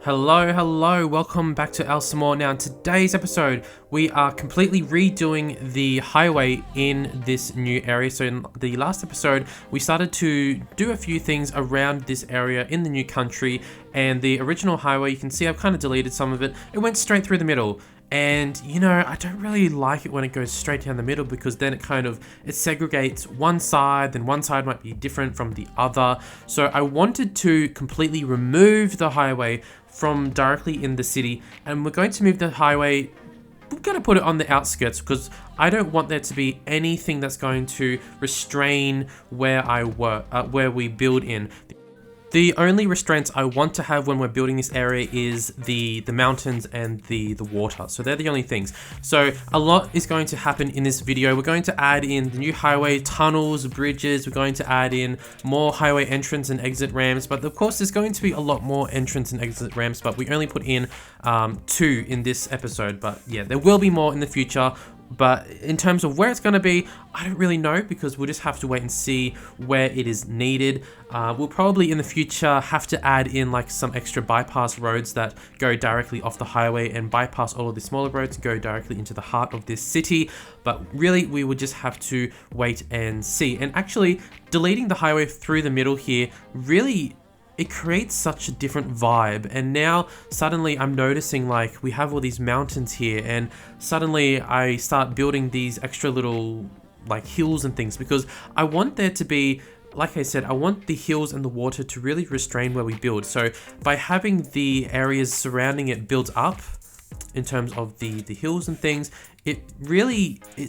Hello, welcome back to El Samor. Now in today's episode, we are completely redoing the highway in this new area. So in the last episode, we started to do a few things around this area in the new country, and the original highway, you can see I've kind of deleted some of it. It went straight through the middle. And you know, I don't really like it when it goes straight down the middle, because then it segregates one side, then one side might be different from the other. So I wanted to completely remove the highway from directly in the city, and we're going to move the highway, we're going to put it on the outskirts, because I don't want there to be anything that's going to restrain where I work, where we build in. The only restraints I want to have when we're building this area is the mountains and the water. So they're the only things. So a lot is going to happen in this video. We're going to add in the new highway, tunnels, bridges. We're going to add in more highway entrance and exit ramps. But of course, there's going to be a lot more entrance and exit ramps, but we only put in 2 in this episode. But yeah, there will be more in the future. But in terms of where it's going to be, I don't really know, because we'll just have to wait and see where it is needed. We'll probably in the future have to add in like some extra bypass roads that go directly off the highway and bypass all of the smaller roads and go directly into the heart of this city. But really, we would just have to wait and see. And actually, deleting the highway through the middle here really, it creates such a different vibe. And now suddenly I'm noticing like we have all these mountains here, and suddenly I start building these extra little like hills and things, because I want there to be, like I said, I want the hills and the water to really restrain where we build. So by having the areas surrounding it built up in terms of the hills and things, it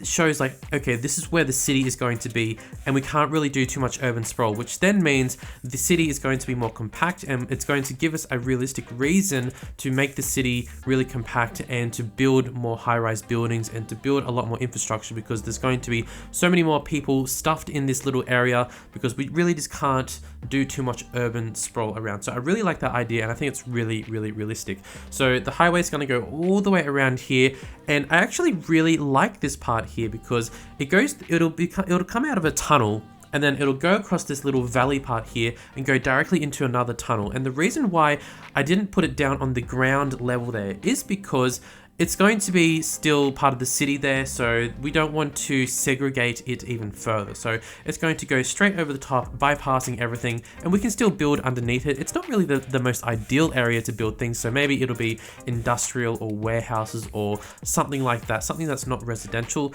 shows like, okay, this is where the city is going to be, and we can't really do too much urban sprawl, which then means the city is going to be more compact, and it's going to give us a realistic reason to make the city really compact and to build more high-rise buildings and to build a lot more infrastructure, because there's going to be so many more people stuffed in this little area, because we really just can't do too much urban sprawl around. So I really like that idea, and I think it's really realistic. So the highway is going to go all the way around here, and I actually really like this part here, because it'll come out of a tunnel, and then it'll go across this little valley part here and go directly into another tunnel. And the reason why I didn't put it down on the ground level there is because it's going to be still part of the city there, so we don't want to segregate it even further. So it's going to go straight over the top, bypassing everything, and we can still build underneath it. It's not really the most ideal area to build things, so maybe it'll be industrial or warehouses or something like that, something that's not residential.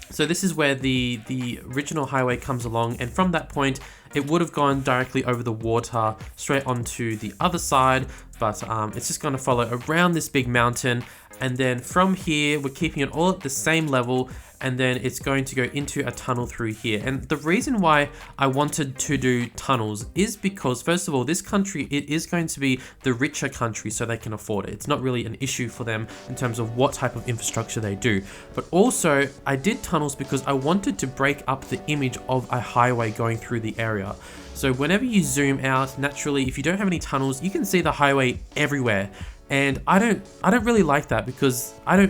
So this is where the original highway comes along, and from that point, it would have gone directly over the water straight onto the other side, but it's just going to follow around this big mountain. And then from here, we're keeping it all at the same level, and then it's going to go into a tunnel through here. And the reason why I wanted to do tunnels is because, first of all, this country, it is going to be the richer country, so they can afford it. It's not really an issue for them in terms of what type of infrastructure they do. But also, I did tunnels because I wanted to break up the image of a highway going through the area. So whenever you zoom out, naturally, if you don't have any tunnels, you can see the highway everywhere. And I don't really like that, because I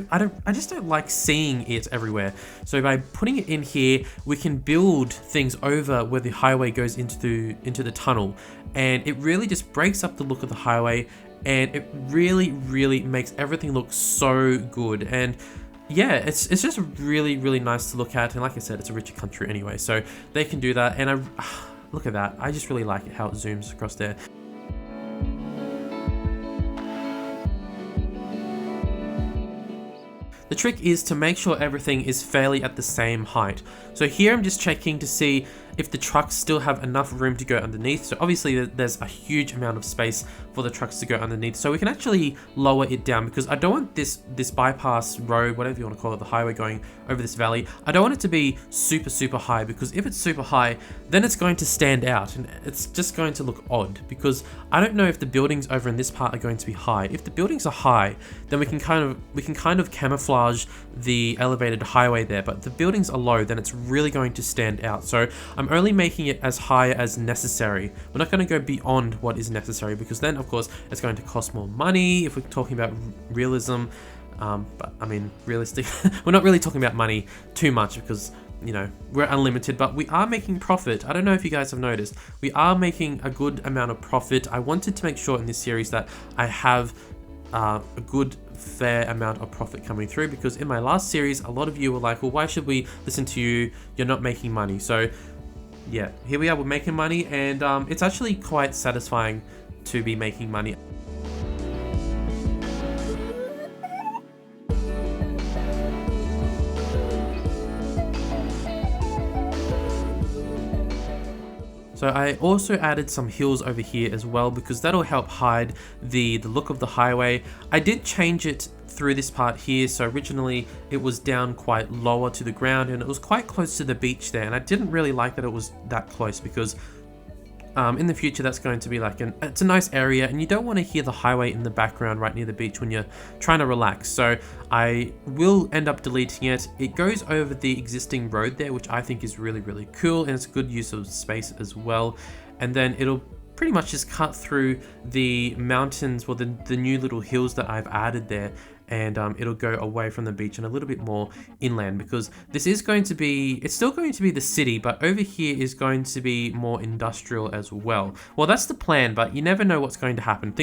just don't like seeing it everywhere. So by putting it in here, we can build things over where the highway goes into the tunnel, and it really just breaks up the look of the highway, and it really makes everything look so good. And yeah, it's just really nice to look at. And like I said, it's a richer country anyway, so they can do that. And look at that, I just really like it how it zooms across there. The trick is to make sure everything is fairly at the same height. So here I'm just checking to see if the trucks still have enough room to go underneath. So obviously there's a huge amount of space for the trucks to go underneath. So we can actually lower it down, because I don't want this bypass road, whatever you want to call it, the highway going over this valley, I don't want it to be super high, because if it's super high, then it's going to stand out and it's just going to look odd, because I don't know if the buildings over in this part are going to be high. If the buildings are high, then we can kind of camouflage the elevated highway there, but if the buildings are low, then it's really going to stand out. So I'm only making it as high as necessary. We're not going to go beyond what is necessary, because then of course it's going to cost more money if we're talking about realism. But I mean, realistic, we're not really talking about money too much, because you know, we're unlimited, but we are making profit. I don't know if you guys have noticed, we are making a good amount of profit. I wanted to make sure in this series that I have a good fair amount of profit coming through, because in my last series a lot of you were like, well, why should we listen to you, you're not making money. So yeah, here we are, we're making money, and it's actually quite satisfying to be making money. So I also added some hills over here as well, because that'll help hide the look of the highway. I did change it through this part here. So originally it was down quite lower to the ground, and it was quite close to the beach there. And I didn't really like that it was that close, because in the future that's going to be like it's a nice area, and you don't want to hear the highway in the background right near the beach when you're trying to relax. So I will end up deleting it. It goes over the existing road there, which I think is really, really cool, and it's a good use of space as well. And then it'll pretty much just cut through the mountains, well, the new little hills that I've added there, and it'll go away from the beach and a little bit more inland, because this is going to be, it's still going to be the city, but over here is going to be more industrial as well. Well, that's the plan, but you never know what's going to happen.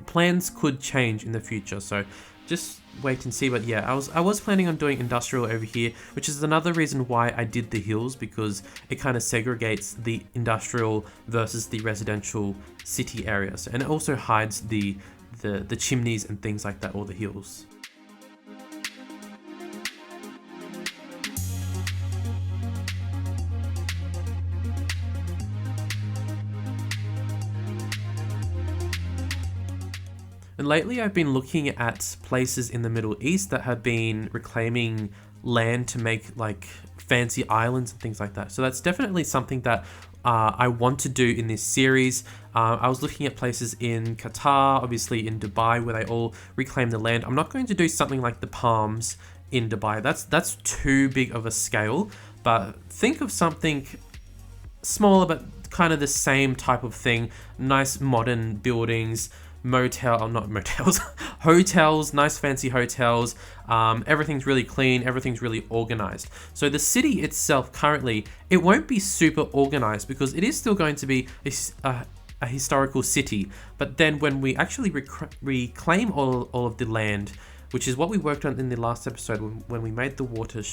Plans could change in the future, so just wait and see. But yeah, I was planning on doing industrial over here, which is another reason why I did the hills, because it kind of segregates the industrial versus the residential city areas, and it also hides the chimneys and things like that, or the hills. And lately I've been looking at places in the Middle East that have been reclaiming land to make like fancy islands and things like that. So that's definitely something that I want to do in this series. I was looking at places in Qatar, obviously in Dubai, where they all reclaim the land. I'm not going to do something like the palms in Dubai. That's too big of a scale, but think of something smaller but kind of the same type of thing. Nice modern buildings, hotels, nice fancy hotels. Everything's really clean, everything's really organized. So the city itself currently, it won't be super organized, because it is still going to be a historical city. But then when we actually reclaim all of the land, which is what we worked on in the last episode when we made the water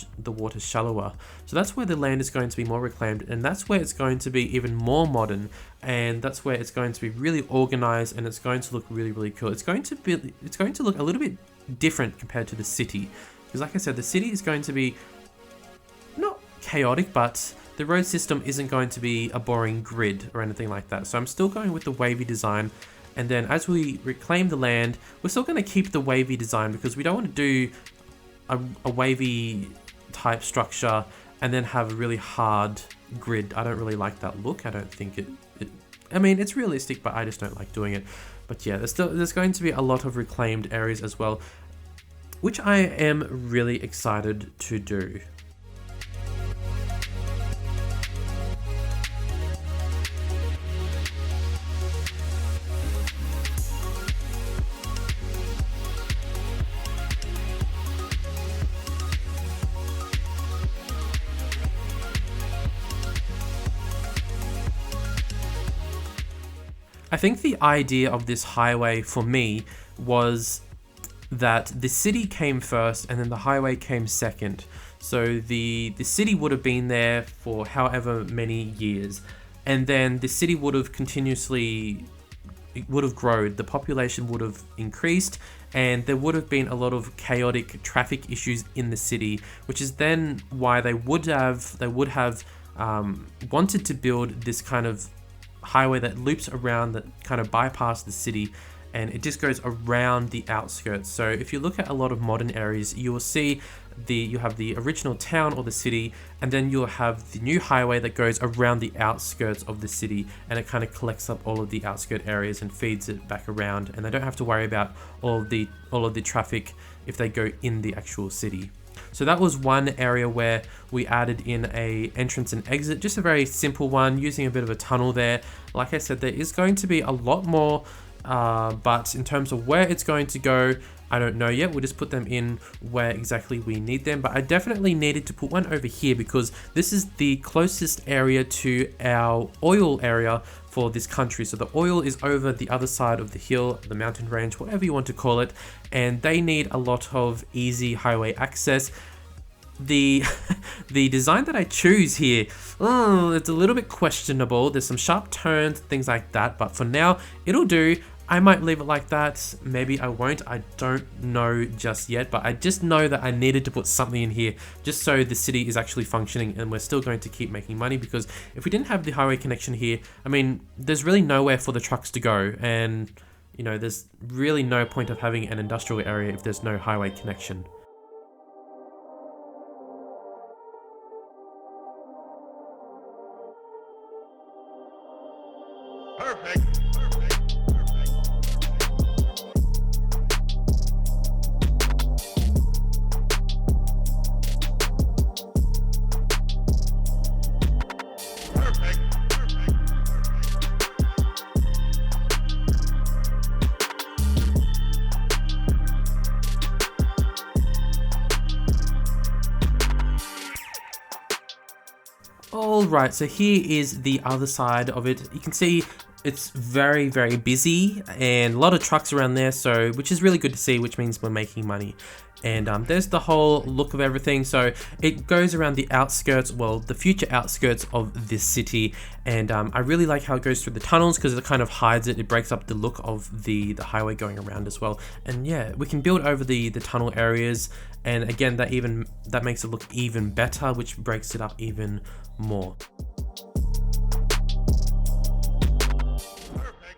shallower. So that's where the land is going to be more reclaimed, and that's where it's going to be even more modern, and that's where it's going to be really organized, and it's going to look really, really cool. It's going to look a little bit different compared to the city, because like I said, the city is going to be not chaotic, but the road system isn't going to be a boring grid or anything like that. So I'm still going with the wavy design. And then as we reclaim the land, we're still going to keep the wavy design, because we don't want to do a wavy type structure and then have a really hard grid. I don't really like that look. I don't think I mean, it's realistic, but I just don't like doing it. But yeah, there's going to be a lot of reclaimed areas as well, which I am really excited to do. I think the idea of this highway for me was that the city came first and then the highway came second. So the city would have been there for however many years, and then the city would have grown, the population would have increased, and there would have been a lot of chaotic traffic issues in the city, which is then why they would have wanted to build this kind of highway that loops around, that kind of bypass the city, and it just goes around the outskirts. So if you look at a lot of modern areas, you will see you have the original town or the city, and then you'll have the new highway that goes around the outskirts of the city, and it kind of collects up all of the outskirt areas and feeds it back around, and they don't have to worry about all of the traffic if they go in the actual city. So that was one area where we added in a entrance and exit, just a very simple one, using a bit of a tunnel there. Like I said, there is going to be a lot more, but in terms of where it's going to go, I don't know yet. We'll just put them in where exactly we need them. But I definitely needed to put one over here because this is the closest area to our oil area for this country. So the oil is over the other side of the hill, the mountain range, whatever you want to call it, and they need a lot of easy highway access. The design that I choose here, it's a little bit questionable. There's some sharp turns, things like that, but for now it'll do. I might leave it like that, maybe I won't, I don't know just yet, but I just know that I needed to put something in here just so the city is actually functioning and we're still going to keep making money, because if we didn't have the highway connection here, I mean, there's really nowhere for the trucks to go, and you know, there's really no point of having an industrial area if there's no highway connection. Perfect. Alright, so here is the other side of it. You can see it's very, very busy and a lot of trucks around there, so which is really good to see, which means we're making money. And there's the whole look of everything. So it goes around the outskirts, well, the future outskirts of this city. And I really like how it goes through the tunnels because it kind of hides it. It breaks up the look of the highway going around as well. And yeah, we can build over the tunnel areas. And again, that makes it look even better, which breaks it up even more.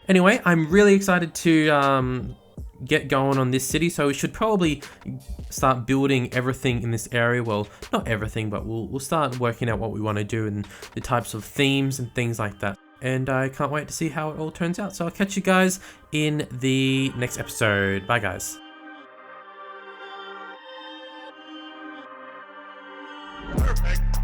Anyway, I'm really excited to get going on this city, so we should probably start building everything in this area. Well, not everything, but we'll start working out what we want to do and the types of themes and things like that. And I can't wait to see how it all turns out. So I'll catch you guys in the next episode. Bye, guys. Perfect.